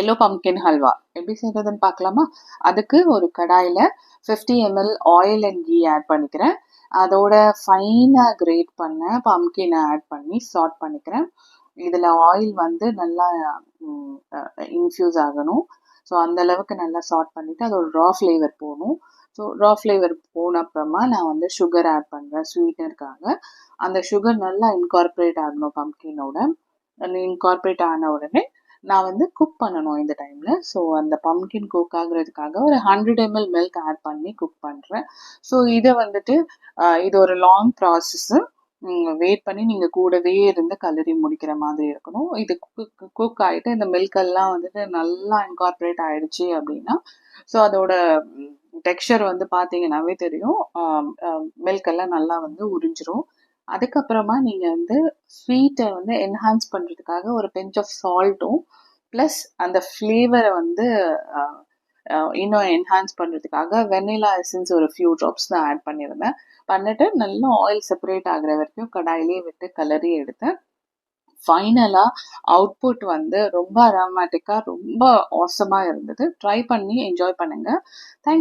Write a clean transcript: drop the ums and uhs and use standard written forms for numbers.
Yellow pumpkin halwa எப்படி செய்யறதுன்னு பார்க்கலாமா? அதுக்கு ஒரு கடாயில் 50 ml oil and ghee add பண்ணிக்கிறேன். அதோட ஃபைனாக கிரேட் பண்ண பம்கினை ஆட் பண்ணி சாட் பண்ணிக்கிறேன். இதில் ஆயில் வந்து நல்லா இன்ஃப்யூஸ் ஆகணும். ஸோ அந்த அளவுக்கு நல்லா சாட் பண்ணிவிட்டு அதோட ரா ஃப்ளேவர் போகணும். ஸோ ரா ஃப்ளேவர் போன அப்புறமா நான் வந்து சுகர் ஆட் பண்ணுறேன் ஸ்வீட்னருக்காக. அந்த சுகர் நல்லா இன்கார்பரேட் ஆகணும் பம்கினோட. இன்கார்பரேட் ஆன உடனே நான் வந்து குக் பண்ணணும் இந்த டைமில். ஸோ அந்த பம்கின் குக் ஆகுறதுக்காக ஒரு 100 ml மில்க் ஆட் பண்ணி குக் பண்ணுறேன். ஸோ இதை வந்துட்டு இது ஒரு லாங் ப்ராசஸ்ஸு. வெயிட் பண்ணி நீங்கள் கூடவே இருந்து கலரி முடிக்கிற மாதிரி இருக்கணும். இது குக் ஆகிட்டு இந்த மில்கெல்லாம் வந்துட்டு நல்லா இன்கார்பரேட் ஆகிடுச்சு அப்படின்னா, ஸோ அதோட டெக்ஸ்சர் வந்து பார்த்தீங்கன்னாவே தெரியும். மில்கெல்லாம் நல்லா வந்து உறிஞ்சிரும். அதுக்கப்புறமா நீங்கள் வந்து ஸ்வீட்டை வந்து என்ஹான்ஸ் பண்ணுறதுக்காக ஒரு பிஞ்ச் ஆஃப் சால்ட்டும் ப்ளஸ் அந்த ஃப்ளேவரை வந்து இன்னும் என்ஹான்ஸ் பண்ணுறதுக்காக வெனிலா எசன்ஸ் ஒரு ஃபியூ ட்ராப்ஸ் தான் ஆட் பண்ணியிருந்தேன். பண்ணிட்டு நல்லா ஆயில் செப்பரேட் ஆகிற வரைக்கும் கடாயிலே விட்டு கலரி எடுத்தேன். ஃபைனலாக அவுட்புட் வந்து ரொம்ப அரோமேட்டிக்காக ரொம்ப ஆசமாக இருந்தது. ட்ரை பண்ணி என்ஜாய் பண்ணுங்கள். தேங்க்